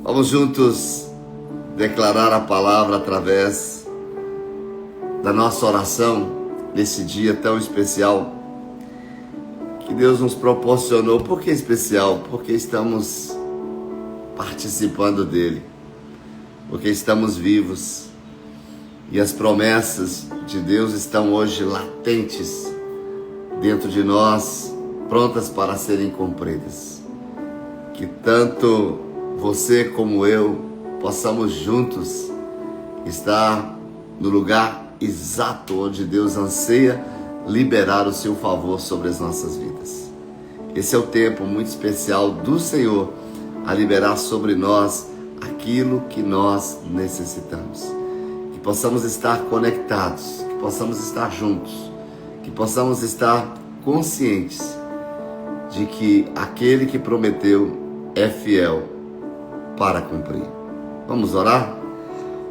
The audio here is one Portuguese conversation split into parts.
Vamos juntos declarar a palavra através da nossa oração nesse dia tão especial que Deus nos proporcionou. Por que especial? Porque estamos participando dele, porque estamos vivos e as promessas de Deus estão hoje latentes dentro de nós, prontas para serem cumpridas. Que tanto você como eu possamos juntos estar no lugar exato onde Deus anseia liberar o seu favor sobre as nossas vidas. Esse é o tempo muito especial do Senhor a liberar sobre nós aquilo que nós necessitamos. Que possamos estar conectados, que possamos estar juntos, que possamos estar conscientes de que aquele que prometeu é fiel para cumprir. Vamos orar?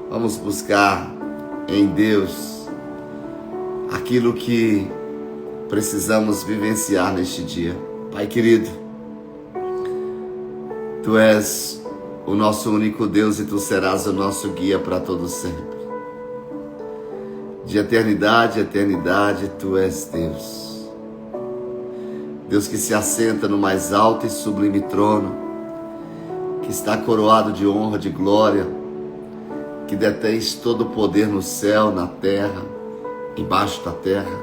Vamos buscar em Deus aquilo que precisamos vivenciar neste dia. Pai querido, Tu és o nosso único Deus e Tu serás o nosso guia para todo sempre. De eternidade a eternidade, Tu és Deus. Deus que se assenta no mais alto e sublime trono, que está coroado de honra, de glória, que detens todo o poder no céu, na terra, embaixo da terra.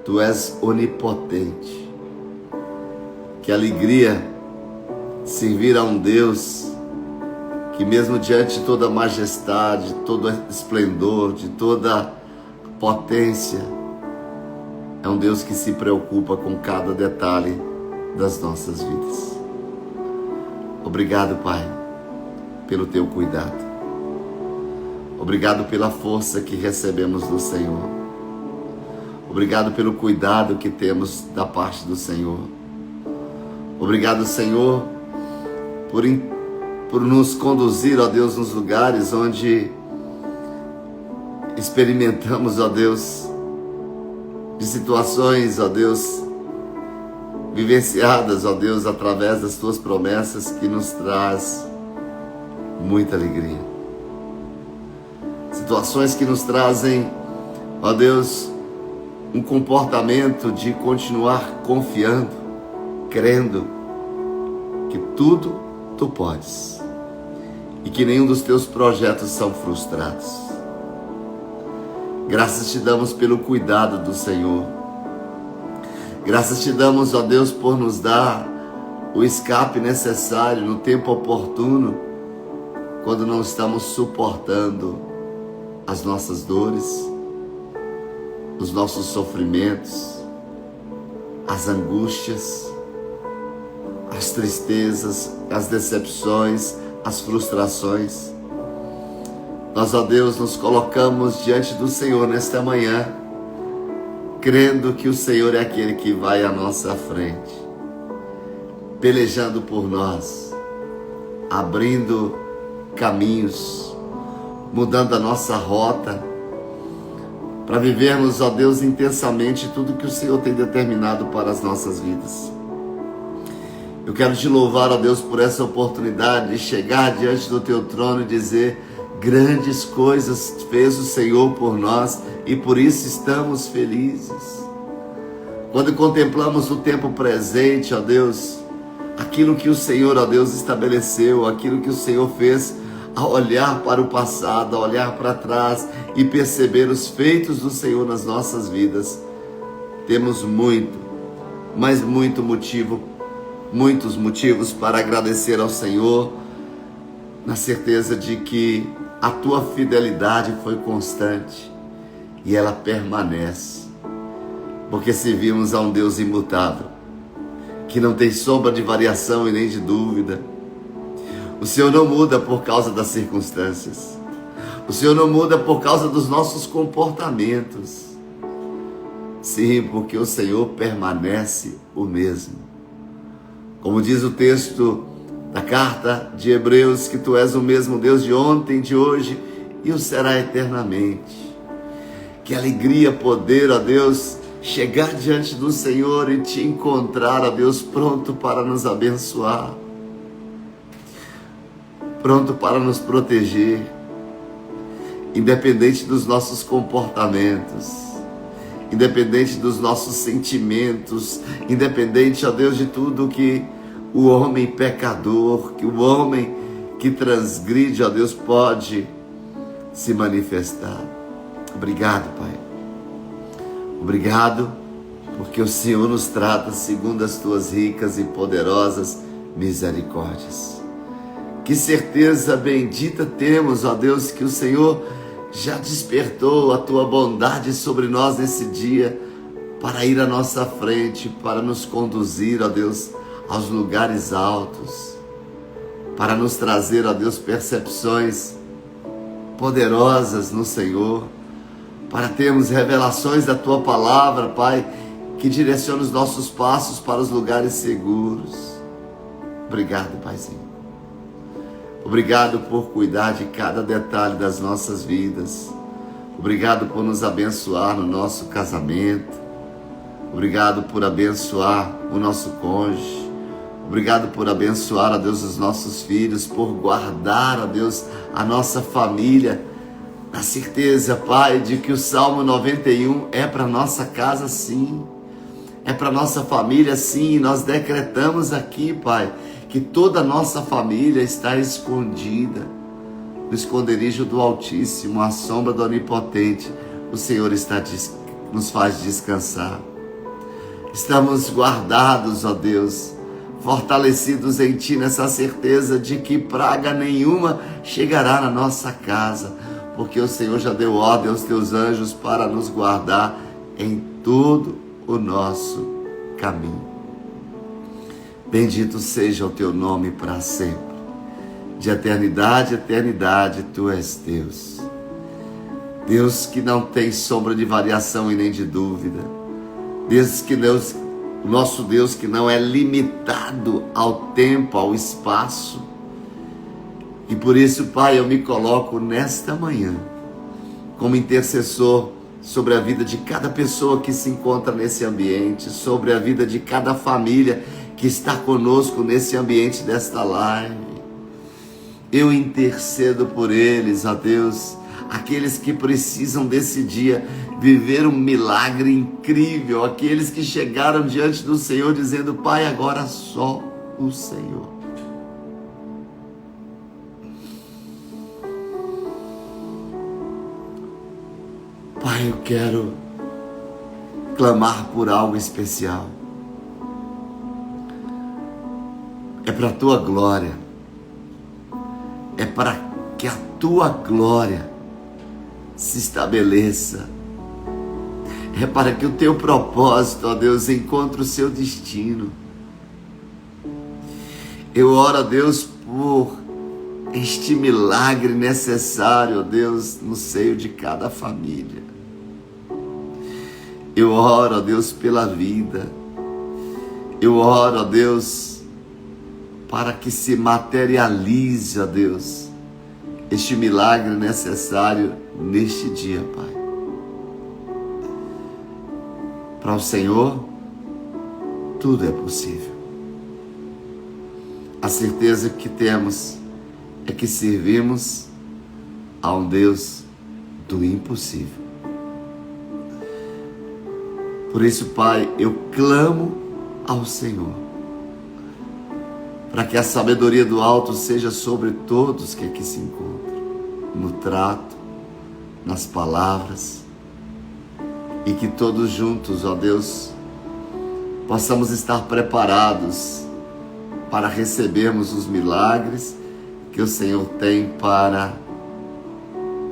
Tu és onipotente. Que alegria servir a um Deus que mesmo diante de toda a majestade, todo esplendor, de toda potência, é um Deus que se preocupa com cada detalhe das nossas vidas. Obrigado, Pai, pelo Teu cuidado. Obrigado pela força que recebemos do Senhor. Obrigado pelo cuidado que temos da parte do Senhor. Obrigado, Senhor, por nos conduzir, ó Deus, nos lugares onde experimentamos, ó Deus, de situações, ó Deus, vivenciadas, ó Deus, através das Tuas promessas, que nos traz muita alegria. Situações que nos trazem, ó Deus, um comportamento de continuar confiando, crendo que tudo Tu podes e que nenhum dos Teus projetos são frustrados. Graças Te damos pelo cuidado do Senhor. Graças Te damos, ó Deus, por nos dar o escape necessário no tempo oportuno, quando não estamos suportando as nossas dores, os nossos sofrimentos, as angústias, as tristezas, as decepções, as frustrações. Nós, ó Deus, nos colocamos diante do Senhor nesta manhã, crendo que o Senhor é aquele que vai à nossa frente, pelejando por nós, abrindo caminhos, mudando a nossa rota, para vivermos, ó Deus, intensamente tudo que o Senhor tem determinado para as nossas vidas. Eu quero Te louvar, ó Deus, por essa oportunidade de chegar diante do Teu trono e dizer: grandes coisas fez o Senhor por nós e por isso estamos felizes. Quando contemplamos o tempo presente, ó Deus, aquilo que o Senhor, ó Deus, estabeleceu, aquilo que o Senhor fez, a olhar para o passado, a olhar para trás e perceber os feitos do Senhor nas nossas vidas, temos muitos motivos para agradecer ao Senhor, na certeza de que a Tua fidelidade foi constante e ela permanece, porque servimos a um Deus imutável, que não tem sombra de variação e nem de dúvida. O Senhor não muda por causa das circunstâncias. O Senhor não muda por causa dos nossos comportamentos. Sim, porque o Senhor permanece o mesmo. Como diz o texto da carta de Hebreus, que Tu és o mesmo Deus de ontem, de hoje e o será eternamente. Que alegria poder, ó Deus, chegar diante do Senhor e Te encontrar, ó Deus, pronto para nos abençoar. pronto para nos proteger, independente dos nossos comportamentos, independente dos nossos sentimentos, independente, ó Deus, de tudo que o homem pecador, que o homem que transgride, ó Deus, pode se manifestar. Obrigado, Pai. Obrigado, porque o Senhor nos trata segundo as tuas ricas e poderosas misericórdias. Que certeza bendita temos, ó Deus, que o Senhor já despertou a tua bondade sobre nós nesse dia, para ir à nossa frente, para nos conduzir, ó Deus, aos lugares altos, para nos trazer, ó Deus, percepções poderosas no Senhor, para termos revelações da tua palavra, Pai, que direciona os nossos passos para os lugares seguros. Obrigado, Paizinho. Obrigado por cuidar de cada detalhe das nossas vidas. Obrigado por nos abençoar no nosso casamento. Obrigado por abençoar o nosso cônjuge. Obrigado por abençoar, ó Deus, os nossos filhos, por guardar, ó Deus, a nossa família, na certeza, Pai, de que o Salmo 91 é para nossa casa, sim. É para nossa família, sim. E nós decretamos aqui, Pai, que toda a nossa família está escondida no esconderijo do Altíssimo, à sombra do Onipotente. O Senhor nos faz descansar. Estamos guardados, ó Deus, fortalecidos em Ti, nessa certeza de que praga nenhuma chegará na nossa casa, porque o Senhor já deu ordem aos Teus anjos para nos guardar em todo o nosso caminho. Bendito seja o Teu nome para sempre. De eternidade a eternidade, Tu és Deus. Deus que não tem sombra de variação e nem de dúvida. Nosso Deus que não é limitado ao tempo, ao espaço. E por isso, Pai, eu me coloco nesta manhã como intercessor sobre a vida de cada pessoa que se encontra nesse ambiente, sobre a vida de cada família que está conosco nesse ambiente desta live. Eu intercedo por eles, ó Deus, aqueles que precisam desse dia viver um milagre incrível, aqueles que chegaram diante do Senhor dizendo: Pai, agora só o Senhor. Pai, eu quero clamar por algo especial. É para a Tua glória. É para que a Tua glória se estabeleça. É para que o Teu propósito, ó Deus, encontre o seu destino. Eu oro, ó Deus, por este milagre necessário, ó Deus, no seio de cada família. Eu oro, ó Deus, pela vida. Eu oro, ó Deus, para que se materialize, ó Deus, este milagre necessário neste dia, Pai. Para o Senhor, tudo é possível. A certeza que temos é que servimos a um Deus do impossível. Por isso, Pai, eu clamo ao Senhor, para que a sabedoria do alto seja sobre todos que aqui se encontram, no trato, nas palavras, e que todos juntos, ó Deus, possamos estar preparados para recebermos os milagres que o Senhor tem para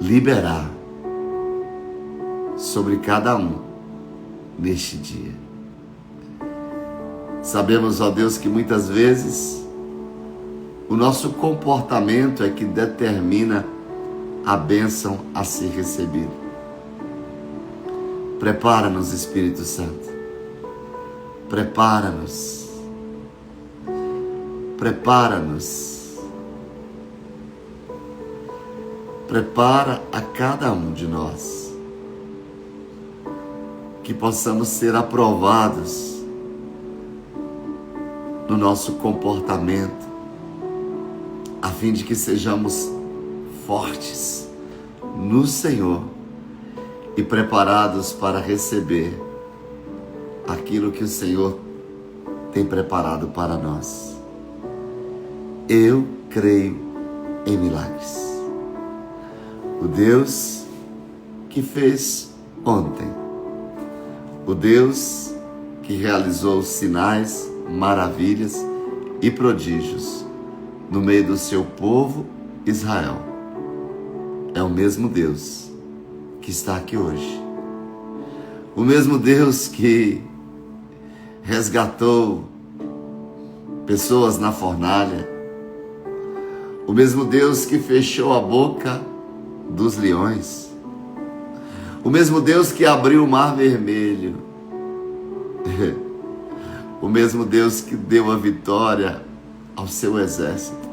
liberar sobre cada um neste dia. Sabemos, ó Deus, que muitas vezes o nosso comportamento é que determina a bênção a ser recebida. Prepara-nos, Espírito Santo. Prepara-nos. Prepara-nos. Prepara a cada um de nós, que possamos ser aprovados no nosso comportamento, a fim de que sejamos fortes no Senhor e preparados para receber aquilo que o Senhor tem preparado para nós. Eu creio em milagres. O Deus que fez ontem, o Deus que realizou sinais, maravilhas e prodígios no meio do seu povo Israel, é o mesmo Deus que está aqui hoje. O mesmo Deus que resgatou pessoas na fornalha. O mesmo Deus que fechou a boca dos leões. O mesmo Deus que abriu o mar vermelho. O mesmo Deus que deu a vitória ao seu exército.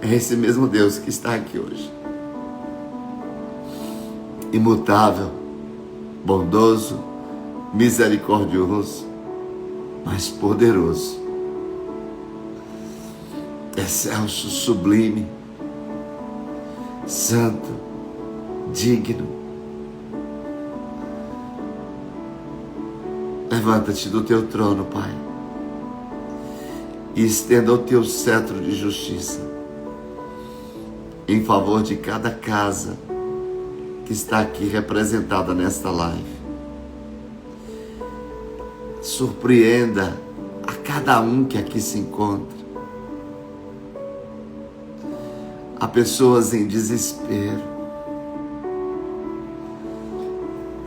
É esse mesmo Deus que está aqui hoje. Imutável, bondoso, misericordioso, mas poderoso, excelso, sublime, santo, digno. Levanta-te do teu trono, Pai, e estenda o teu cetro de justiça em favor de cada casa que está aqui representada nesta live. Surpreenda a cada um que aqui se encontra. Há pessoas em desespero.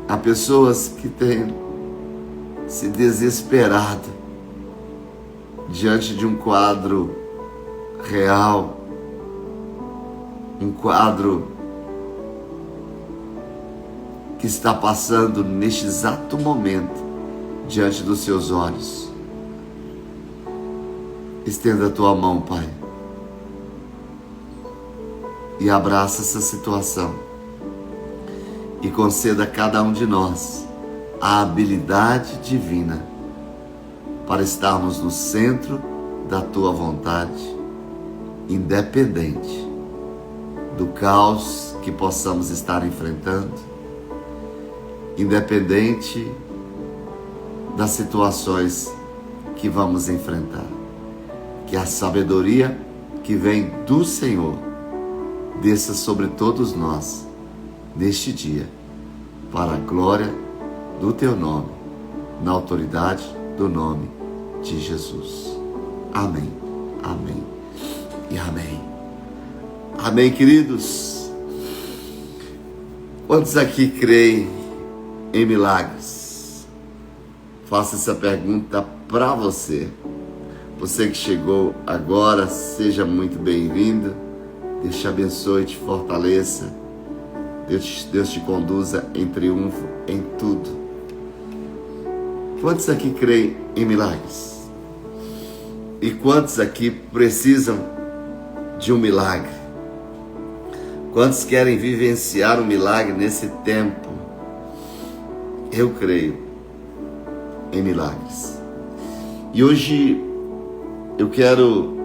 Há pessoas que têm se desesperado diante de um quadro real, um quadro que está passando neste exato momento diante dos seus olhos. Estenda a tua mão, Pai, e abraça essa situação e conceda a cada um de nós a habilidade divina para estarmos no centro da tua vontade, independente do caos que possamos estar enfrentando, independente das situações que vamos enfrentar. Que a sabedoria que vem do Senhor desça sobre todos nós neste dia, para a glória do teu nome, na autoridade do nome de Jesus. Amém, amém e amém. Amém, queridos. Quantos aqui creem em milagres? Faço essa pergunta para você. Você que chegou agora, seja muito bem-vindo. Deus te abençoe e te fortaleça. Deus te conduza em triunfo em tudo. Quantos aqui creem em milagres? E quantos aqui precisam de um milagre? Quantos querem vivenciar um milagre nesse tempo? Eu creio em milagres. E hoje eu quero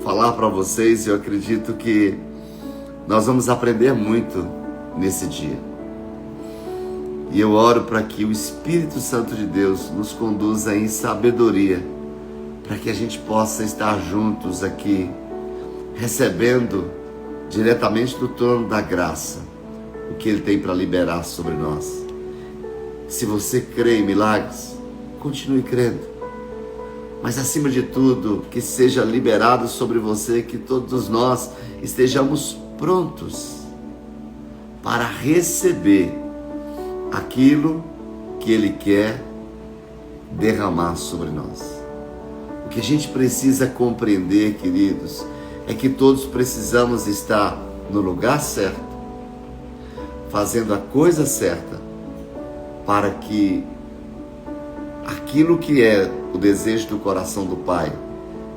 falar para vocês, eu acredito que nós vamos aprender muito nesse dia. E eu oro para que o Espírito Santo de Deus nos conduza em sabedoria, para que a gente possa estar juntos aqui, recebendo diretamente do trono da graça o que Ele tem para liberar sobre nós. Se você crê em milagres, continue crendo. Mas acima de tudo, que seja liberado sobre você, que todos nós estejamos prontos para receber aquilo que Ele quer derramar sobre nós. O que a gente precisa compreender, queridos, é que todos precisamos estar no lugar certo, fazendo a coisa certa, para que aquilo que é o desejo do coração do Pai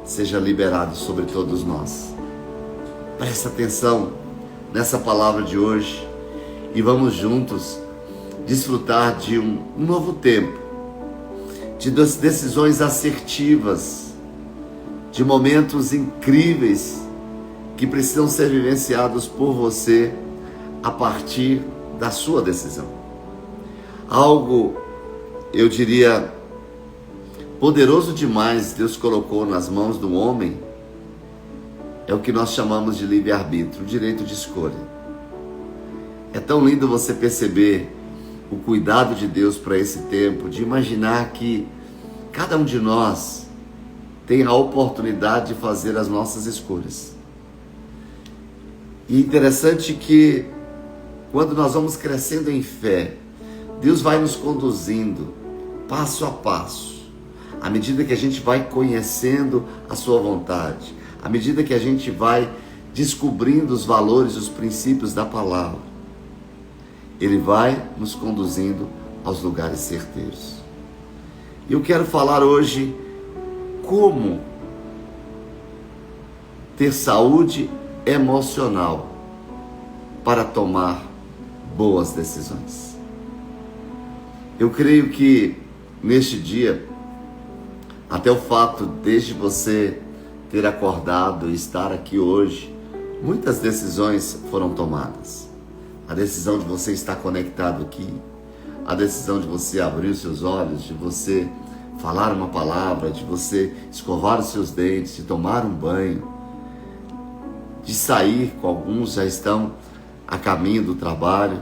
seja liberado sobre todos nós. Presta atenção nessa palavra de hoje e vamos juntos desfrutar de um novo tempo, de decisões assertivas de momentos incríveis que precisam ser vivenciados por você a partir da sua decisão. Algo, eu diria, poderoso demais Deus colocou nas mãos do homem é o que nós chamamos de livre-arbítrio, o direito de escolha. É tão lindo você perceber o cuidado de Deus para esse tempo, de imaginar que cada um de nós tem a oportunidade de fazer as nossas escolhas. E interessante que quando nós vamos crescendo em fé, Deus vai nos conduzindo passo a passo, à medida que a gente vai conhecendo a sua vontade, à medida que a gente vai descobrindo os valores, os princípios da palavra, Ele vai nos conduzindo aos lugares certeiros. E eu quero falar hoje como ter saúde emocional para tomar boas decisões. Eu creio que neste dia, até o fato desde você ter acordado e estar aqui hoje, muitas decisões foram tomadas. A decisão de você estar conectado aqui, a decisão de você abrir os seus olhos, de você falar uma palavra, de você escovar os seus dentes, de tomar um banho, de sair, com alguns já estão a caminho do trabalho.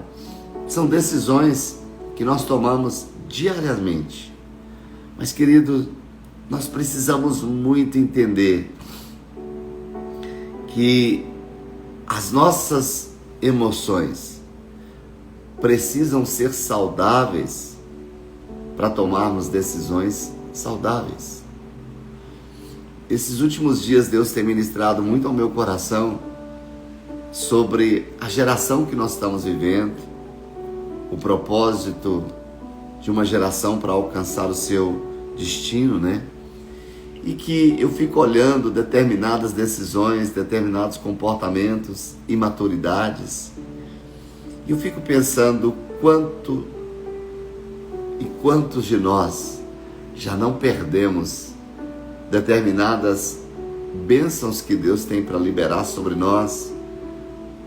São decisões que nós tomamos diariamente. Mas, querido, nós precisamos muito entender que as nossas emoções precisam ser saudáveis para tomarmos decisões saudáveis. Esses últimos dias Deus tem ministrado muito ao meu coração sobre a geração que nós estamos vivendo, o propósito de uma geração para alcançar o seu destino, né? E que eu fico olhando determinadas decisões, determinados comportamentos, imaturidades, e eu fico pensando quantos de nós já não perdemos determinadas bênçãos que Deus tem para liberar sobre nós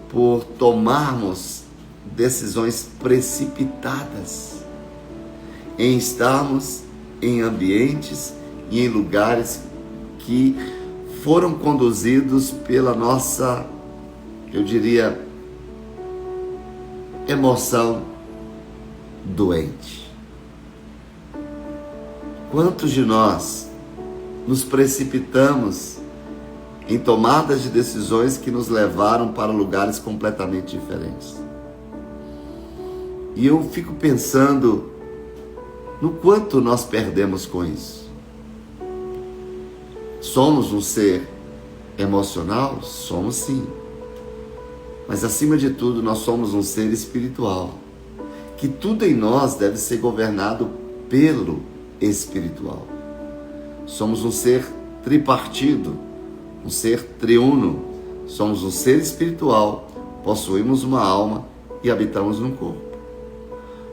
por tomarmos decisões precipitadas, em estarmos em ambientes e em lugares que foram conduzidos pela nossa, eu diria, emoção doente. Quantos de nós nos precipitamos em tomadas de decisões que nos levaram para lugares completamente diferentes? E eu fico pensando no quanto nós perdemos com isso. Somos um ser emocional? Somos, sim. Mas acima de tudo, nós somos um ser espiritual, que tudo em nós deve ser governado pelo espiritual. Somos um ser tripartido, um ser triuno. Somos um ser espiritual, possuímos uma alma e habitamos num corpo.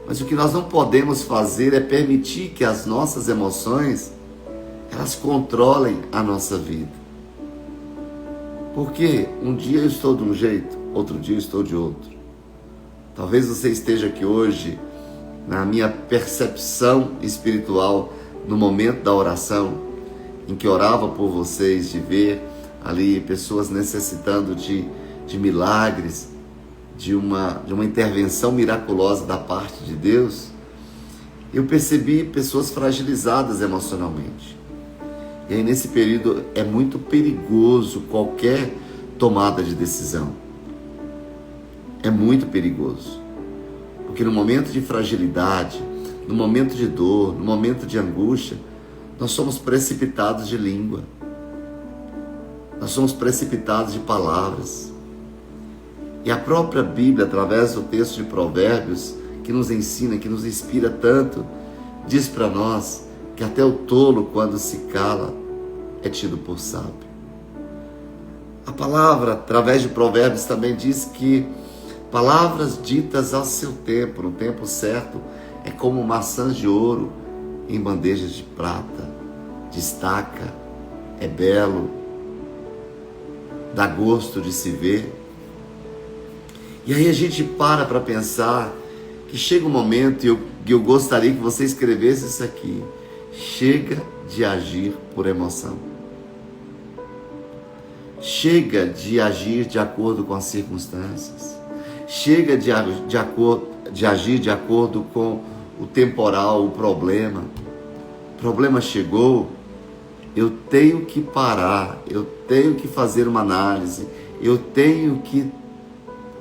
Mas o que nós não podemos fazer é permitir que as nossas emoções, elas controlem a nossa vida. Porque um dia eu estou de um jeito, outro dia eu estou de outro. Talvez você esteja aqui hoje, na minha percepção espiritual, no momento da oração, em que orava por vocês, de ver ali pessoas necessitando de milagres, de uma intervenção miraculosa da parte de Deus. Eu percebi pessoas fragilizadas emocionalmente. E aí nesse período é muito perigoso qualquer tomada de decisão. É muito perigoso. Porque no momento de fragilidade, no momento de dor, no momento de angústia, nós somos precipitados de língua. Nós somos precipitados de palavras. E a própria Bíblia, através do texto de Provérbios, que nos ensina, que nos inspira tanto, diz para nós que até o tolo, quando se cala, é tido por sábio. A palavra, através de Provérbios, também diz que palavras ditas ao seu tempo, no tempo certo, é como maçãs de ouro em bandejas de prata, destaca é belo, dá gosto de se ver. E aí a gente para pensar que chega um momento, e eu gostaria que você escrevesse isso aqui: chega de agir por emoção. Chega de agir de acordo com as circunstâncias. Chega de agir de acordo com o temporal, o problema. O problema chegou, eu tenho que parar, eu tenho que fazer uma análise, eu tenho que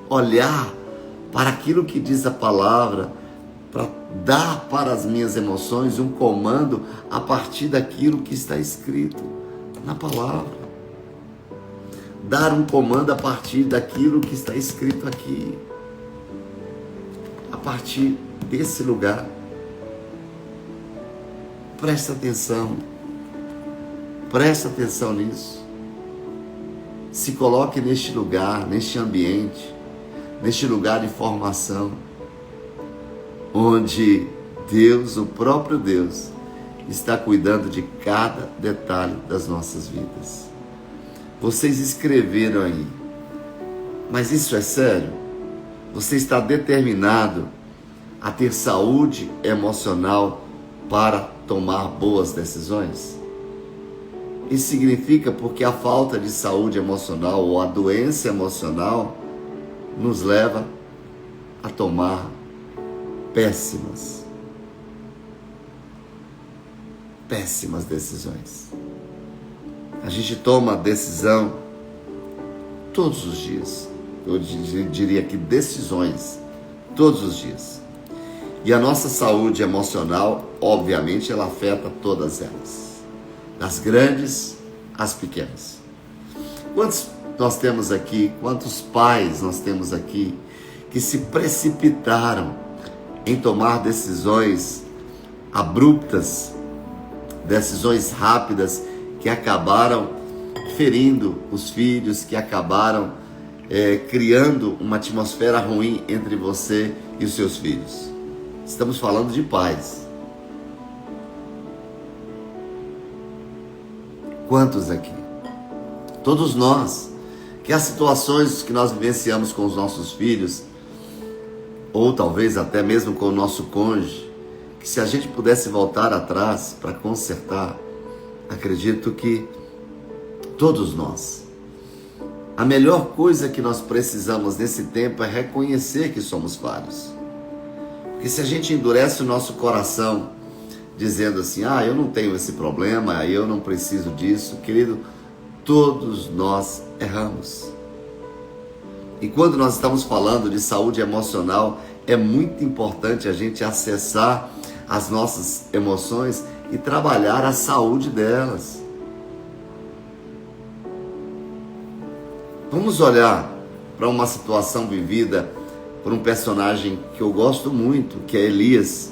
olhar para aquilo que diz a palavra, para dar para as minhas emoções um comando a partir daquilo que está escrito na palavra. Dar um comando a partir daquilo que está escrito aqui. A partir desse lugar. Presta atenção. Presta atenção nisso. Se coloque neste lugar, neste ambiente, neste lugar de formação, onde Deus, o próprio Deus, está cuidando de cada detalhe das nossas vidas. Vocês escreveram aí, mas isso é sério? Você está determinado a ter saúde emocional para tomar boas decisões? Isso significa porque a falta de saúde emocional ou a doença emocional nos leva a tomar péssimas decisões. A gente toma decisão todos os dias. Eu diria que decisões todos os dias. E a nossa saúde emocional, obviamente, ela afeta todas elas. Das grandes às pequenas. Quantos nós temos aqui, quantos pais nós temos aqui que se precipitaram em tomar decisões abruptas, decisões rápidas, que acabaram ferindo os filhos, que acabaram criando uma atmosfera ruim entre você e os seus filhos. Estamos falando de pais. Quantos aqui? Todos nós, que as situações que nós vivenciamos com os nossos filhos, ou talvez até mesmo com o nosso cônjuge, que se a gente pudesse voltar atrás para consertar, acredito que todos nós, a melhor coisa que nós precisamos nesse tempo é reconhecer que somos falhos. Porque se a gente endurece o nosso coração, dizendo assim, eu não tenho esse problema, eu não preciso disso, querido, todos nós erramos. E quando nós estamos falando de saúde emocional, é muito importante a gente acessar as nossas emoções e trabalhar a saúde delas. Vamos olhar para uma situação vivida por um personagem que eu gosto muito, que é Elias,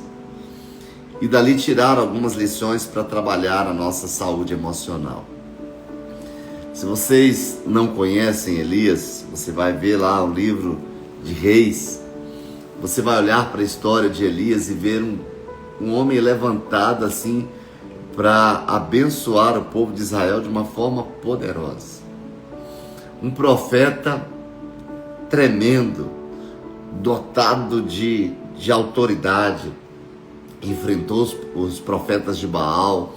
e dali tirar algumas lições para trabalhar a nossa saúde emocional. Se vocês não conhecem Elias, você vai ver lá o livro de Reis, você vai olhar para a história de Elias e ver um homem levantado assim para abençoar o povo de Israel de uma forma poderosa. Um profeta tremendo, dotado de autoridade, enfrentou os profetas de Baal,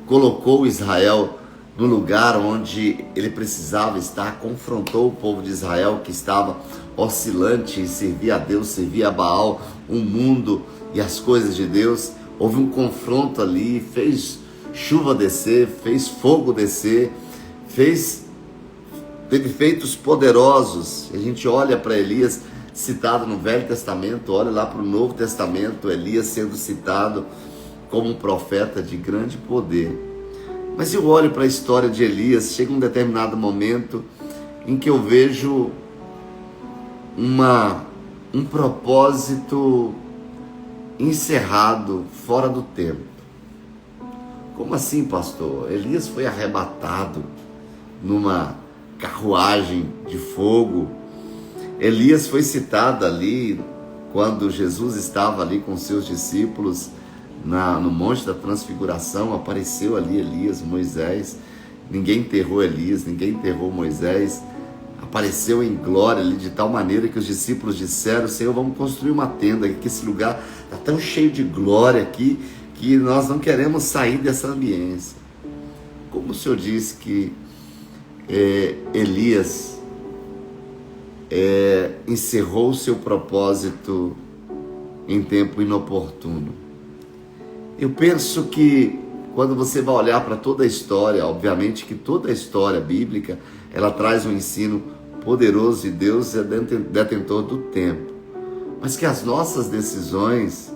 colocou Israel no lugar onde ele precisava estar, confrontou o povo de Israel que estava oscilante, servia a Deus, servia a Baal, o mundo e as coisas de Deus. Houve um confronto ali, fez chuva descer, fez fogo descer, teve feitos poderosos. A gente olha para Elias citado no Velho Testamento, olha lá para o Novo Testamento, Elias sendo citado como um profeta de grande poder. Mas eu olho para a história de Elias, chega um determinado momento em que eu vejo um propósito encerrado, fora do tempo. Como assim, pastor? Elias foi arrebatado numa carruagem de fogo. Elias foi citado ali quando Jesus estava ali com seus discípulos no Monte da Transfiguração. Apareceu ali Elias, Moisés, Ninguém enterrou Elias, ninguém enterrou Moisés. Apareceu em glória ali de tal maneira que os discípulos disseram: Senhor, vamos construir uma tenda, que esse lugar está tão cheio de glória aqui, que nós não queremos sair dessa ambiência. Como o Senhor disse que Elias encerrou o seu propósito em tempo inoportuno. Eu penso que quando você vai olhar para toda a história, obviamente que toda a história bíblica, ela traz um ensino poderoso, e Deus é detentor do tempo. Mas que as nossas decisões,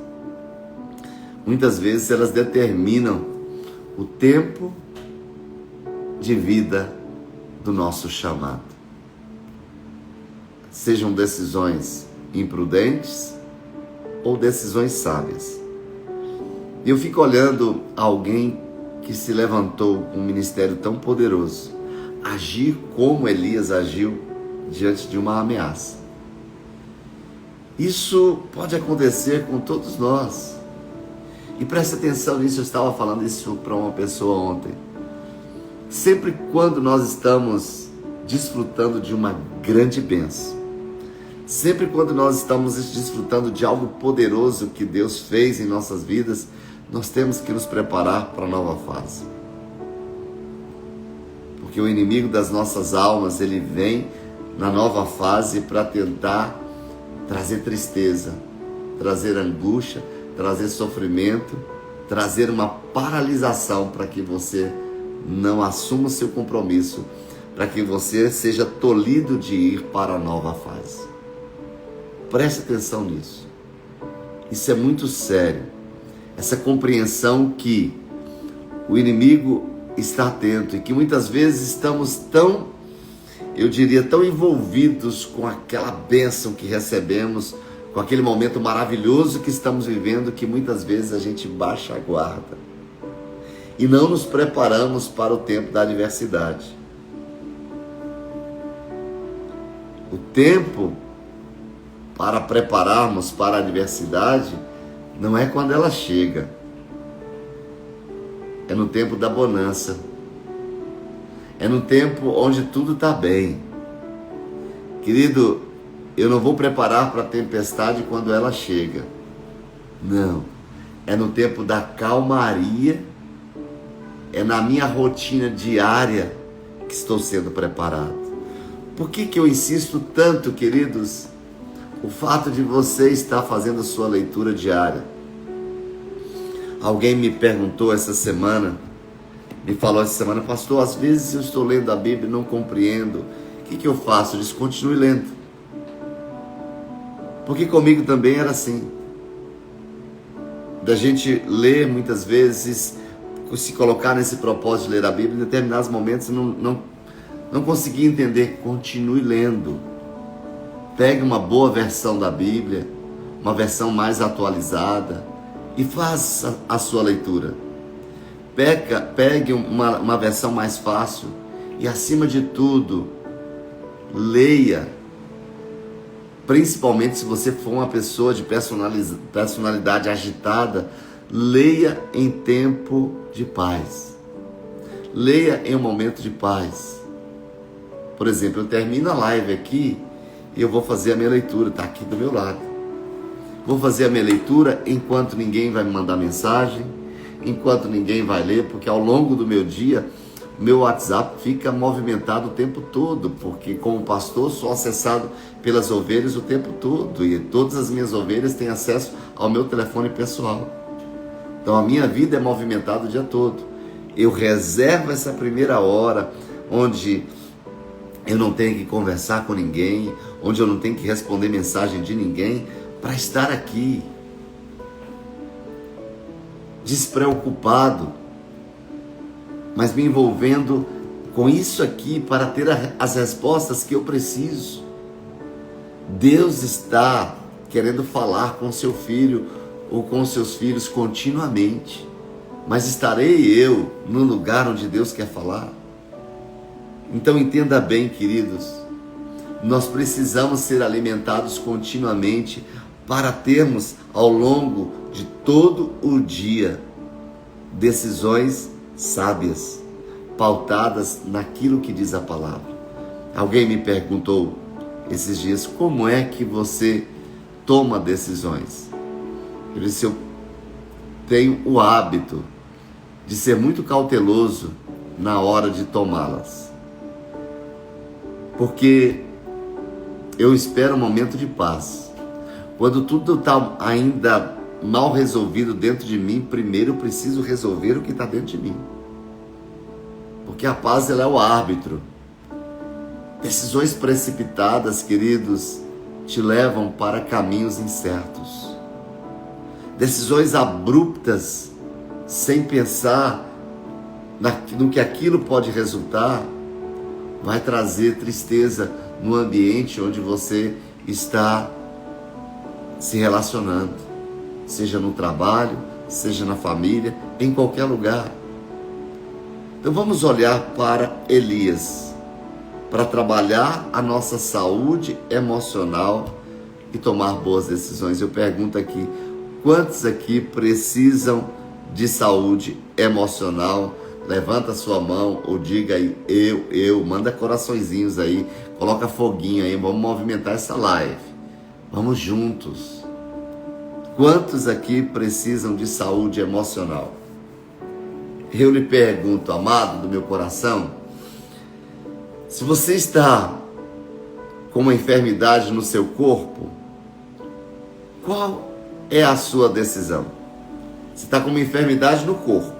muitas vezes elas determinam o tempo de vida do nosso chamado. Sejam decisões imprudentes ou decisões sábias. E eu fico olhando alguém que se levantou com um ministério tão poderoso, agir como Elias agiu diante de uma ameaça. Isso pode acontecer com todos nós. E preste atenção nisso, eu estava falando isso para uma pessoa ontem. Sempre quando nós estamos desfrutando de uma grande bênção, sempre quando nós estamos desfrutando de algo poderoso que Deus fez em nossas vidas, nós temos que nos preparar para a nova fase. Porque o inimigo das nossas almas, ele vem na nova fase para tentar trazer tristeza, trazer angústia, trazer sofrimento, trazer uma paralisação para que você não assuma o seu compromisso, para que você seja tolhido de ir para a nova fase. Preste atenção nisso. Isso é muito sério. Essa compreensão que o inimigo está atento e que muitas vezes estamos tão, eu diria, tão envolvidos com aquela bênção que recebemos, com aquele momento maravilhoso que estamos vivendo, que muitas vezes a gente baixa a guarda e não nos preparamos para o tempo da adversidade. O tempo para prepararmos para a adversidade não é quando ela chega, é no tempo da bonança, é no tempo onde tudo está bem. Querido, eu não vou preparar para a tempestade quando ela chega, não, é no tempo da calmaria, é na minha rotina diária que estou sendo preparado. Por que eu insisto tanto, queridos, o fato de você estar fazendo a sua leitura diária? Alguém me perguntou essa semana, me falou essa semana: pastor, às vezes eu estou lendo a Bíblia e não compreendo, o que eu faço? Eu disse: continue lendo. Porque comigo também era assim, da gente ler muitas vezes, se colocar nesse propósito de ler a Bíblia, em determinados momentos não conseguia entender. Continue lendo. Pegue uma boa versão da Bíblia, uma versão mais atualizada, e faça a sua leitura. Pegue uma versão mais fácil e, acima de tudo, leia. Principalmente se você for uma pessoa de personalidade agitada, leia em tempo de paz. Leia em um momento de paz. Por exemplo, eu termino a live aqui e eu vou fazer a minha leitura, está aqui do meu lado. Vou fazer a minha leitura enquanto ninguém vai me mandar mensagem, enquanto ninguém vai ler, porque ao longo do meu dia, meu WhatsApp fica movimentado o tempo todo, porque como pastor sou acessado pelas ovelhas o tempo todo, e todas as minhas ovelhas têm acesso ao meu telefone pessoal. Então a minha vida é movimentada o dia todo. Eu reservo essa primeira hora, onde eu não tenho que conversar com ninguém, onde eu não tenho que responder mensagem de ninguém, para estar aqui, despreocupado, mas me envolvendo com isso aqui para ter as respostas que eu preciso. Deus está querendo falar com seu filho ou com seus filhos continuamente, mas estarei eu no lugar onde Deus quer falar? Então entenda bem, queridos, nós precisamos ser alimentados continuamente para termos ao longo de todo o dia decisões sábias, pautadas naquilo que diz a palavra. Alguém me perguntou esses dias, como é que você toma decisões? Eu disse, eu tenho o hábito de ser muito cauteloso na hora de tomá-las. Porque eu espero um momento de paz. Quando tudo está ainda mal resolvido dentro de mim, primeiro eu preciso resolver o que está dentro de mim. Porque a paz, ela é o árbitro. Decisões precipitadas, queridos, te levam para caminhos incertos. Decisões abruptas, sem pensar no que aquilo pode resultar, vai trazer tristeza no ambiente onde você está se relacionando, seja no trabalho, seja na família, em qualquer lugar. Então vamos olhar para Elias, para trabalhar a nossa saúde emocional e tomar boas decisões. Eu pergunto aqui, quantos aqui precisam de saúde emocional? Levanta a sua mão ou diga aí, eu, manda coraçõezinhos aí, coloca foguinho aí, vamos movimentar essa live, vamos juntos. Quantos aqui precisam de saúde emocional? Eu lhe pergunto, amado do meu coração, se você está com uma enfermidade no seu corpo, qual é a sua decisão? Você está com uma enfermidade no corpo,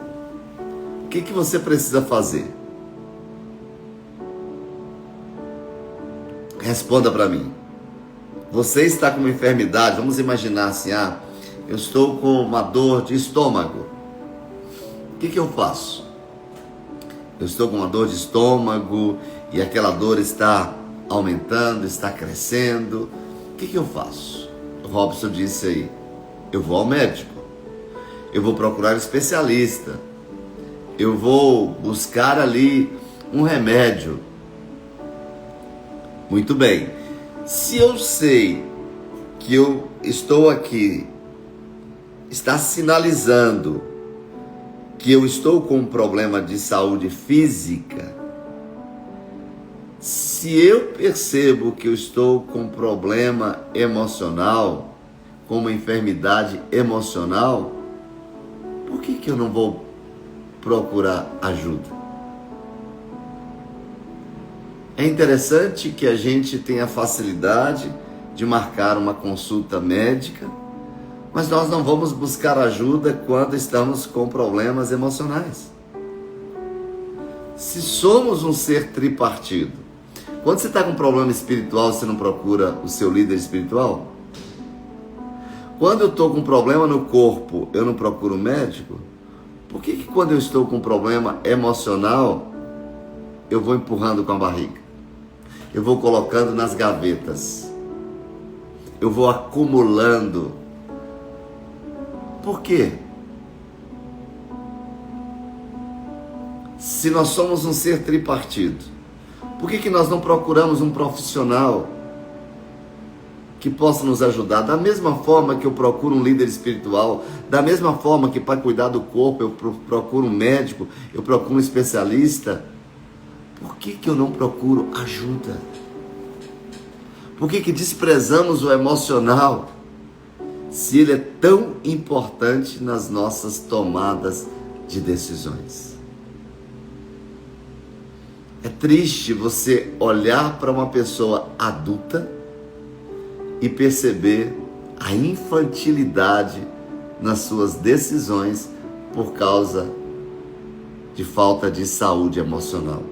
o que você precisa fazer? Responda para mim. Você está com uma enfermidade, vamos imaginar assim, eu estou com uma dor de estômago. O que eu faço? Eu estou com uma dor de estômago e aquela dor está aumentando, está crescendo. O que eu faço? O Robson disse aí, eu vou ao médico, eu vou procurar um especialista, eu vou buscar ali um remédio. Muito bem. Se eu sei que eu estou aqui, está sinalizando que eu estou com um problema de saúde física, se eu percebo que eu estou com um problema emocional, com uma enfermidade emocional, por que eu não vou procurar ajuda? É interessante que a gente tenha facilidade de marcar uma consulta médica, mas nós não vamos buscar ajuda quando estamos com problemas emocionais. Se somos um ser tripartido, quando você está com um problema espiritual, você não procura o seu líder espiritual? Quando eu estou com um problema no corpo, eu não procuro um médico? Por que quando eu estou com um problema emocional, eu vou empurrando com a barriga? Eu vou colocando nas gavetas. Eu vou acumulando. Por quê? Se nós somos um ser tripartido, por que nós não procuramos um profissional que possa nos ajudar? Da mesma forma que eu procuro um líder espiritual, da mesma forma que para cuidar do corpo eu procuro um médico, eu procuro um especialista, por que eu não procuro ajuda? Por que desprezamos o emocional, se ele é tão importante nas nossas tomadas de decisões? É triste você olhar para uma pessoa adulta e perceber a infantilidade nas suas decisões por causa de falta de saúde emocional.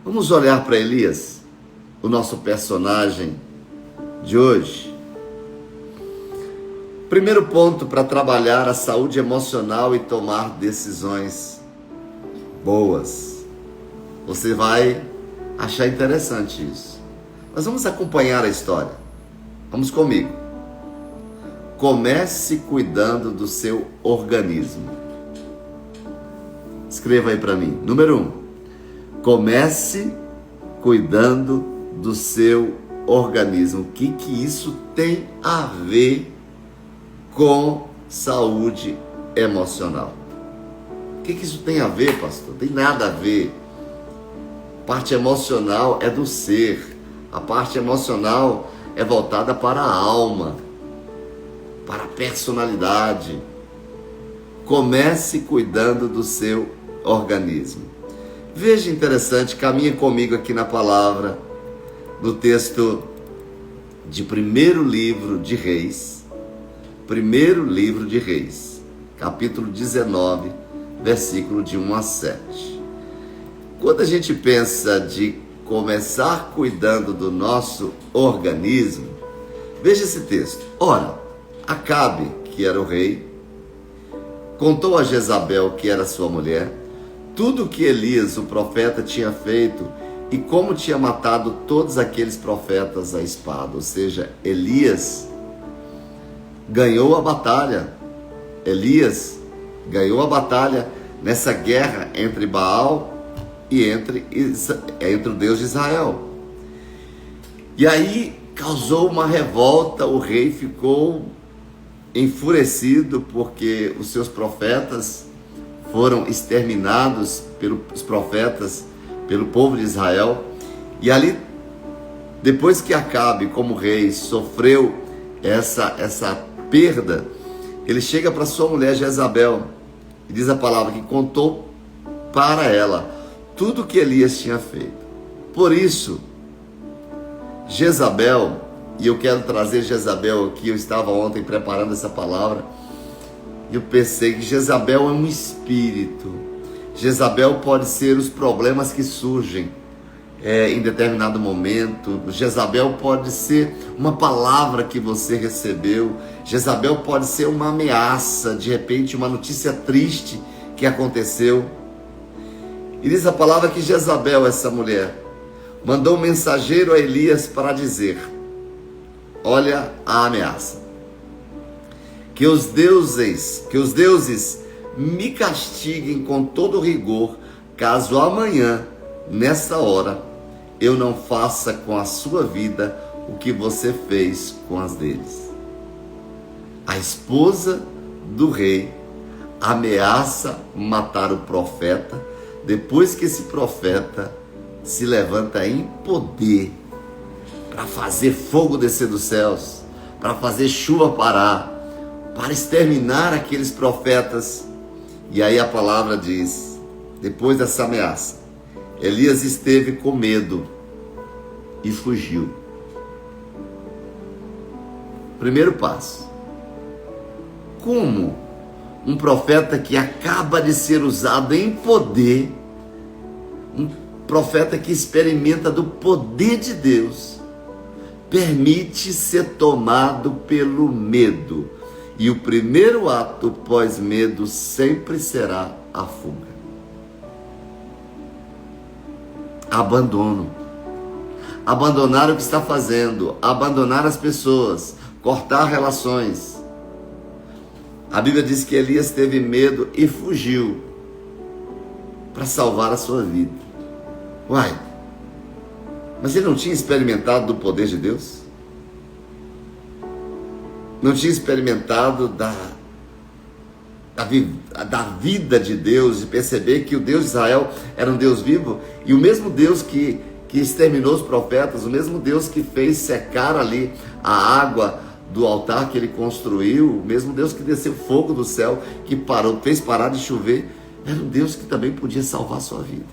Vamos olhar para Elias, o nosso personagem de hoje. Primeiro ponto para trabalhar a saúde emocional e tomar decisões boas. Você vai achar interessante isso. Mas vamos acompanhar a história. Vamos comigo. Comece cuidando do seu organismo. Escreva aí para mim. Número 1. Comece cuidando do seu organismo. O que isso tem a ver com saúde emocional? que isso tem a ver, pastor? Tem nada a ver. A parte emocional é do ser. A parte emocional é voltada para a alma, para a personalidade. Comece cuidando do seu organismo. Veja interessante, caminha comigo aqui na palavra, no texto de primeiro livro de Reis, capítulo 19, versículo de 1 a 7. Quando a gente pensa de começar cuidando do nosso organismo, veja esse texto. Ora, Acabe, que era o rei, contou a Jezabel, que era sua mulher, tudo o que Elias, o profeta, tinha feito e como tinha matado todos aqueles profetas à espada. Ou seja, Elias ganhou a batalha. Elias ganhou a batalha nessa guerra entre Baal e entre o Deus de Israel. E aí causou uma revolta, o rei ficou enfurecido porque os seus profetas foram exterminados pelos profetas, pelo povo de Israel. E ali, depois que Acabe, como rei, sofreu essa perda, ele chega para sua mulher Jezabel e diz a palavra que contou para ela tudo o que Elias tinha feito. Por isso, Jezabel, e eu quero trazer Jezabel aqui, eu estava ontem preparando essa palavra, e eu pensei que Jezabel é um espírito. Jezabel pode ser os problemas que surgem em determinado momento. Jezabel pode ser uma palavra que você recebeu. Jezabel pode ser uma ameaça, de repente uma notícia triste que aconteceu. E diz a palavra que Jezabel, essa mulher, mandou um mensageiro a Elias para dizer: olha a ameaça, que os deuses me castiguem com todo rigor, caso amanhã, nessa hora, eu não faça com a sua vida o que você fez com as deles. A esposa do rei ameaça matar o profeta, depois que esse profeta se levanta em poder para fazer fogo descer dos céus, para fazer chuva parar, para exterminar aqueles profetas. E aí a palavra diz, depois dessa ameaça, Elias esteve com medo e fugiu. Primeiro passo: como um profeta que acaba de ser usado em poder, um profeta que experimenta do poder de Deus, permite ser tomado pelo medo? E o primeiro ato pós-medo sempre será a fuga. Abandono. Abandonar o que está fazendo, abandonar as pessoas, cortar relações. A Bíblia diz que Elias teve medo e fugiu para salvar a sua vida. Uai, mas ele não tinha experimentado do poder de Deus? Não tinha experimentado da vida de Deus, de perceber que o Deus de Israel era um Deus vivo, e o mesmo Deus que exterminou os profetas, o mesmo Deus que fez secar ali a água do altar que ele construiu, o mesmo Deus que desceu fogo do céu, que fez parar de chover, era um Deus que também podia salvar a sua vida.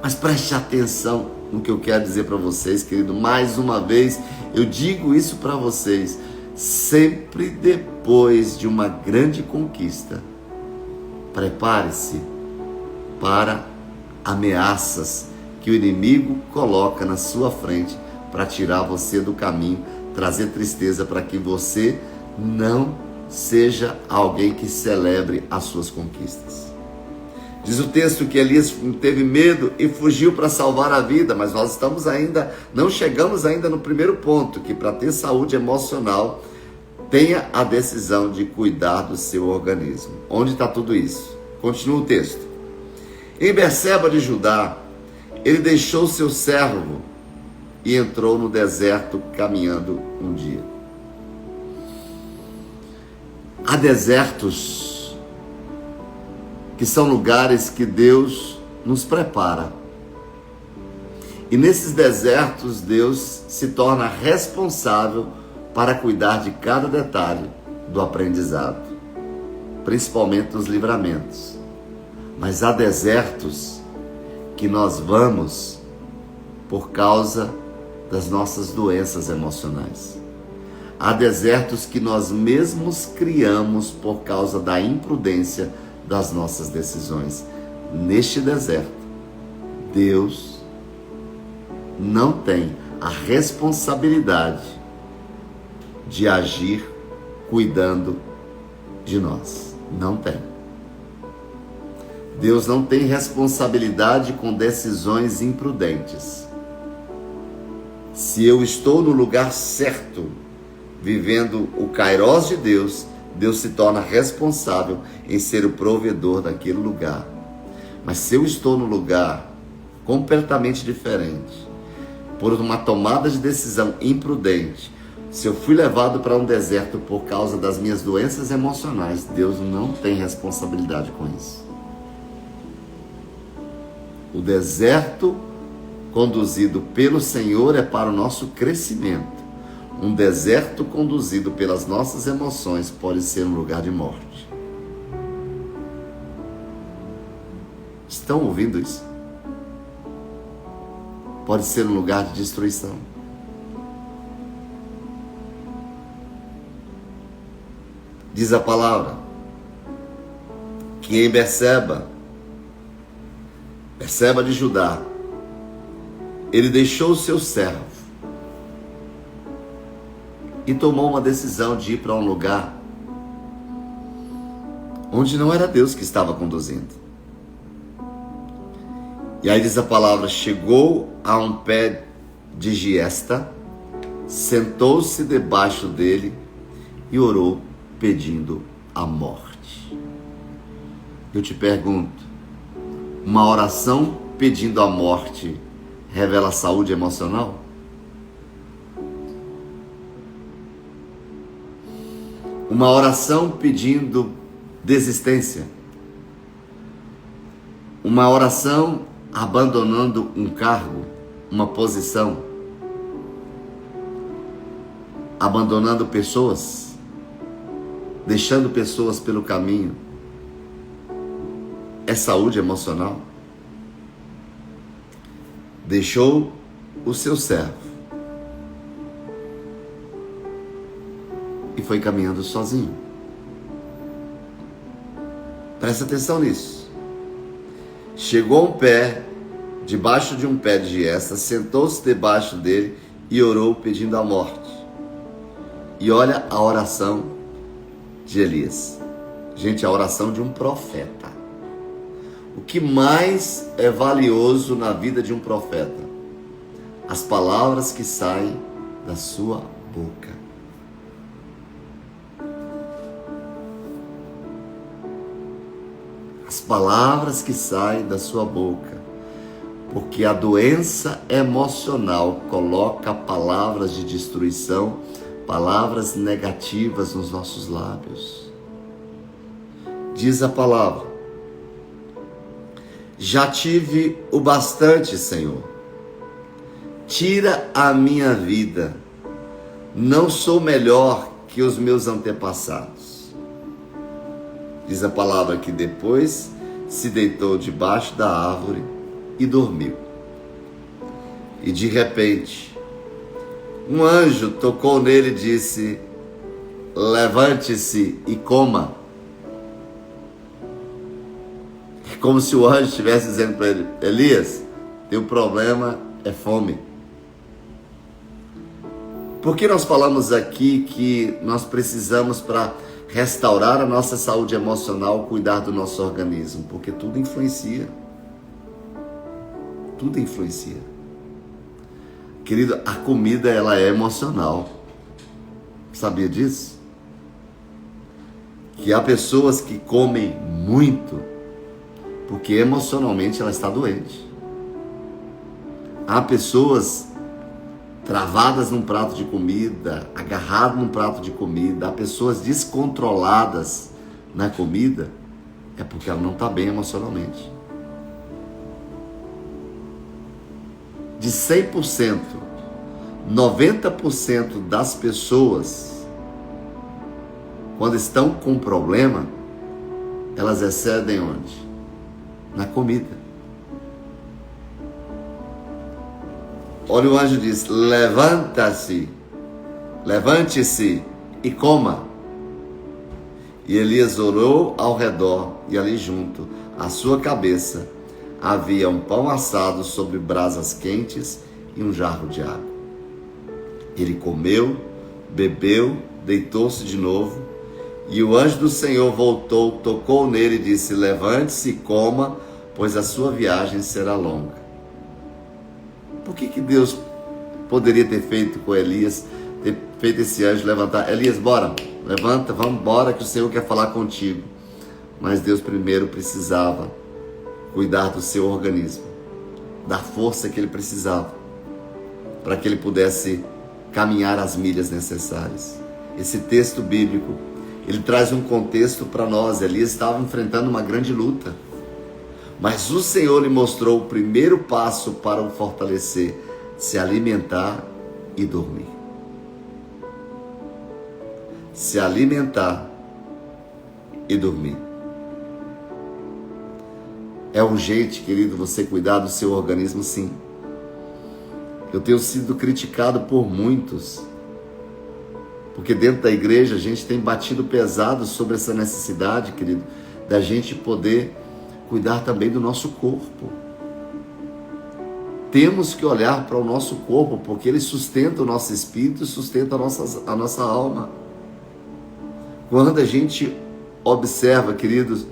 Mas preste atenção no que eu quero dizer para vocês, querido. Mais uma vez, eu digo isso para vocês. Sempre depois de uma grande conquista, prepare-se para ameaças que o inimigo coloca na sua frente para tirar você do caminho, trazer tristeza, para que você não seja alguém que celebre as suas conquistas. Diz o texto que Elias teve medo e fugiu para salvar a vida, mas nós não chegamos ainda no primeiro ponto, que para ter saúde emocional, tenha a decisão de cuidar do seu organismo. Onde está tudo isso? Continua o texto. Em Berseba de Judá, ele deixou seu servo e entrou no deserto caminhando um dia. Há desertos que são lugares que Deus nos prepara. E nesses desertos, Deus se torna responsável para cuidar de cada detalhe do aprendizado, principalmente dos livramentos. Mas há desertos que nós vamos por causa das nossas doenças emocionais. Há desertos que nós mesmos criamos por causa da imprudência das nossas decisões. Neste deserto, Deus não tem a responsabilidade de agir cuidando de nós. Não tem. Deus não tem responsabilidade com decisões imprudentes. Se eu estou no lugar certo, vivendo o kairós de Deus, Deus se torna responsável em ser o provedor daquele lugar. Mas se eu estou no lugar completamente diferente, por uma tomada de decisão imprudente, se eu fui levado para um deserto por causa das minhas doenças emocionais, Deus não tem responsabilidade com isso. O deserto conduzido pelo Senhor é para o nosso crescimento. Um deserto conduzido pelas nossas emoções pode ser um lugar de morte. Estão ouvindo isso? Pode ser um lugar de destruição. Diz a palavra que em Berseba de Judá, ele deixou o seu servo e tomou uma decisão de ir para um lugar onde não era Deus que estava conduzindo. E aí diz a palavra, chegou a um pé de giesta, sentou-se debaixo dele e orou pedindo a morte. Eu te pergunto, uma oração pedindo a morte revela saúde emocional? Uma oração pedindo desistência? Uma oração abandonando um cargo, uma posição? Abandonando pessoas? Deixando pessoas pelo caminho? É saúde emocional? Deixou o seu servo e foi caminhando sozinho. Presta atenção nisso. Chegou a um pé, debaixo de um pé de giesta, sentou-se debaixo dele e orou pedindo a morte. E olha a oração de Elias. Gente, a oração de um profeta. O que mais é valioso na vida de um profeta? As palavras que saem da sua boca. As palavras que saem da sua boca. Porque a doença emocional coloca palavras de destruição, palavras negativas nos nossos lábios. Diz a palavra: já tive o bastante, Senhor. Tira a minha vida. Não sou melhor que os meus antepassados. Diz a palavra que depois se deitou debaixo da árvore e dormiu. E de repente, um anjo tocou nele e disse: levante-se e coma. Como se o anjo estivesse dizendo para ele: Elias, teu problema é fome. Por que nós falamos aqui que nós precisamos, para restaurar a nossa saúde emocional, cuidar do nosso organismo? Porque tudo influencia. Tudo influencia. Querido, a comida ela é emocional. Sabia disso? Que há pessoas que comem muito porque emocionalmente ela está doente. Há pessoas travadas num prato de comida, agarradas num prato de comida, há pessoas descontroladas na comida, é porque ela não está bem emocionalmente. De 100%, 90% das pessoas, quando estão com problema, elas excedem onde? Na comida. Olha, o anjo diz: levante-se e coma. E Elias olhou ao redor, e ali junto à sua cabeça havia um pão assado sobre brasas quentes e um jarro de água. Ele comeu, bebeu, deitou-se de novo, e o anjo do Senhor voltou, tocou nele e disse: levante-se e coma, pois a sua viagem será longa. Por que Deus poderia ter feito com Elias, ter feito esse anjo levantar? Elias, bora, levanta, vamos embora que o Senhor quer falar contigo. Mas Deus primeiro precisava cuidar do seu organismo, da força que ele precisava, para que ele pudesse caminhar as milhas necessárias. Esse texto bíblico, ele traz um contexto para nós. Elias estava enfrentando uma grande luta, mas o Senhor lhe mostrou o primeiro passo para o fortalecer: se alimentar e dormir. Se alimentar e dormir. É urgente, querido, você cuidar do seu organismo, sim. Eu tenho sido criticado por muitos, porque dentro da igreja a gente tem batido pesado sobre essa necessidade, querido, da gente poder cuidar também do nosso corpo. Temos que olhar para o nosso corpo, porque ele sustenta o nosso espírito e sustenta a nossa alma. Quando a gente observa, queridos,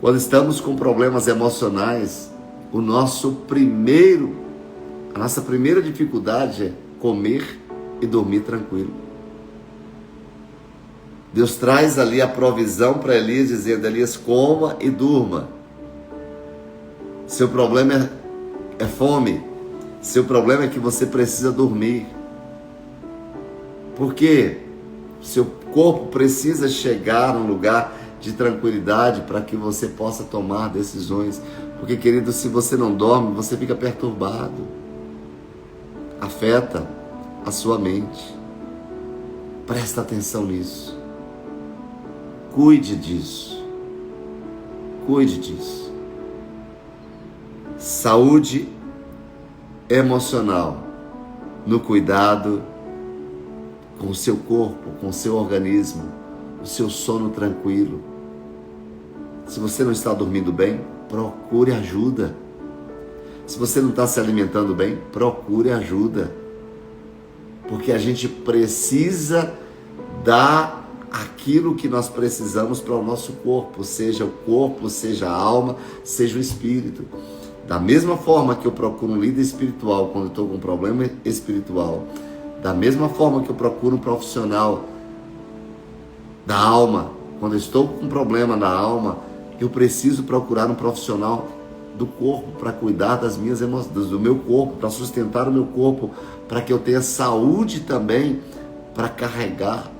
quando estamos com problemas emocionais, a nossa primeira dificuldade é comer e dormir tranquilo. Deus traz ali a provisão para Elias, dizendo: Elias, coma e durma. Seu problema é fome. Seu problema é que você precisa dormir. Por quê? Seu corpo precisa chegar num lugar de tranquilidade para que você possa tomar decisões. Porque, querido, se você não dorme, você fica perturbado. Afeta a sua mente. Presta atenção nisso. Cuide disso. Cuide disso. Saúde emocional no cuidado com o seu corpo, com o seu organismo, o seu sono tranquilo. Se você não está dormindo bem, procure ajuda. Se você não está se alimentando bem, procure ajuda. Porque a gente precisa dar aquilo que nós precisamos para o nosso corpo, seja o corpo, seja a alma, seja o espírito. Da mesma forma que eu procuro um líder espiritual quando estou com um problema espiritual, da mesma forma que eu procuro um profissional da alma, quando eu estou com um problema na alma, eu preciso procurar um profissional do corpo para cuidar das minhas emoções, do meu corpo, para sustentar o meu corpo, para que eu tenha saúde também para carregar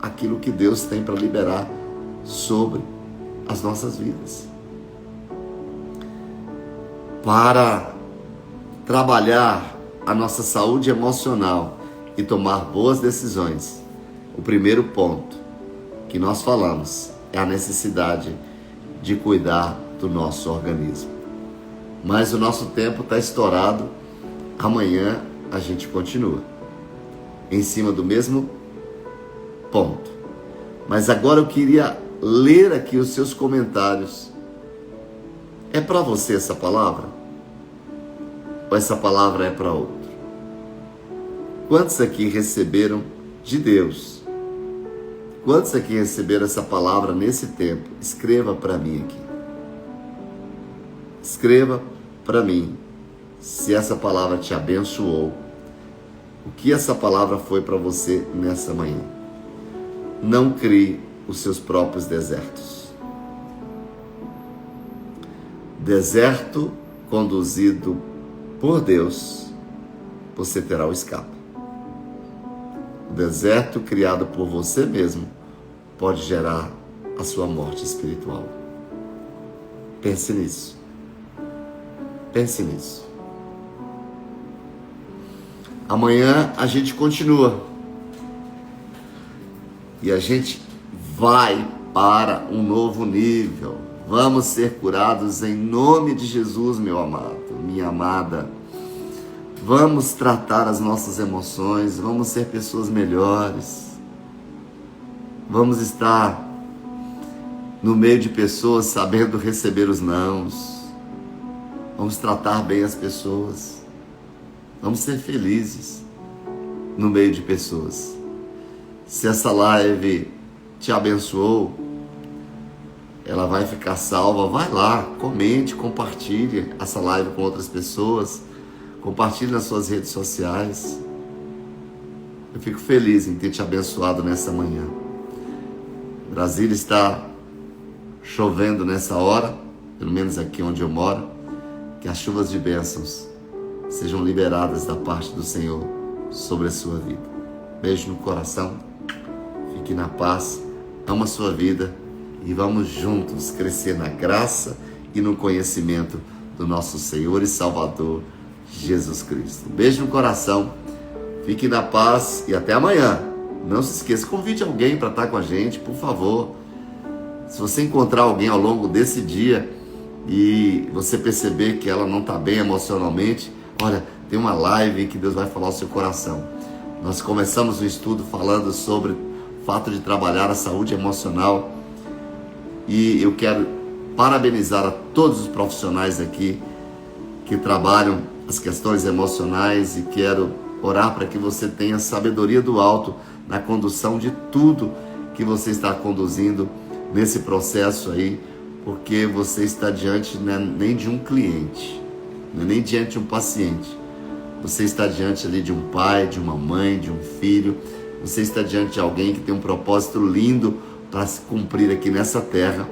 aquilo que Deus tem para liberar sobre as nossas vidas. Para trabalhar a nossa saúde emocional e tomar boas decisões, o primeiro ponto que nós falamos é a necessidade de cuidar do nosso organismo. Mas o nosso tempo está estourado. Amanhã a gente continua em cima do mesmo ponto. Mas agora eu queria ler aqui os seus comentários. É para você essa palavra? Ou essa palavra é para outro? Quantos aqui receberam de Deus? Quantos aqui receberam essa palavra nesse tempo? Escreva para mim aqui. Escreva para mim se essa palavra te abençoou. O que essa palavra foi para você nessa manhã? Não crie os seus próprios desertos. Deserto conduzido por Deus, você terá o escape. O deserto criado por você mesmo pode gerar a sua morte espiritual. Pense nisso. Pense nisso. Amanhã a gente continua. E a gente vai para um novo nível. Vamos ser curados em nome de Jesus, meu amado, minha amada. Vamos tratar as nossas emoções, vamos ser pessoas melhores. Vamos estar no meio de pessoas sabendo receber os nãos. Vamos tratar bem as pessoas. Vamos ser felizes no meio de pessoas. Se essa live te abençoou, ela vai ficar salva. Vai lá, comente, compartilhe essa live com outras pessoas. Compartilhe nas suas redes sociais. Eu fico feliz em ter te abençoado nessa manhã. Brasília está chovendo nessa hora, pelo menos aqui onde eu moro. Que as chuvas de bênçãos sejam liberadas da parte do Senhor sobre a sua vida. Beijo no coração, fique na paz, ama a sua vida e vamos juntos crescer na graça e no conhecimento do nosso Senhor e Salvador Jesus Cristo. Beijo no coração, fique na paz e até amanhã. Não se esqueça, convide alguém para estar com a gente, por favor. Se você encontrar alguém ao longo desse dia e você perceber que ela não está bem emocionalmente, olha, tem uma live que Deus vai falar ao seu coração. Nós começamos o estudo falando sobre o fato de trabalhar a saúde emocional e eu quero parabenizar a todos os profissionais aqui que trabalham as questões emocionais e quero orar para que você tenha sabedoria do alto na condução de tudo que você está conduzindo nesse processo aí, porque você está diante nem de um cliente, nem diante de um paciente. Você está diante ali de um pai, de uma mãe, de um filho. Você está diante de alguém que tem um propósito lindo para se cumprir aqui nessa terra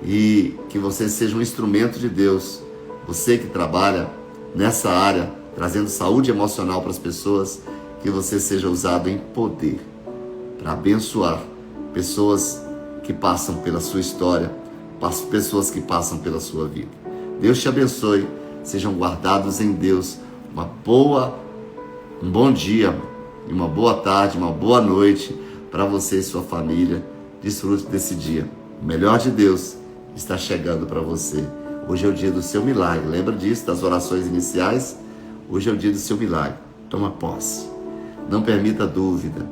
e que você seja um instrumento de Deus. Você que trabalha nessa área, trazendo saúde emocional para as pessoas, que você seja usado em poder para abençoar pessoas que passam pela sua história, pessoas que passam pela sua vida. Deus te abençoe, sejam guardados em Deus. Um bom dia, uma boa tarde, uma boa noite para você e sua família. Desfrute desse dia. O melhor de Deus está chegando para você. Hoje é o dia do seu milagre. Lembra disso, das orações iniciais? Hoje é o dia do seu milagre. Toma posse. Não permita dúvida.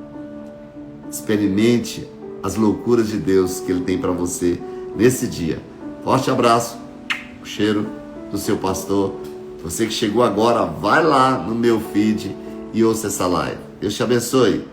Experimente as loucuras de Deus que Ele tem para você nesse dia. Forte abraço. O cheiro do seu pastor. Você que chegou agora, vai lá no meu feed e ouça essa live. Deus te abençoe.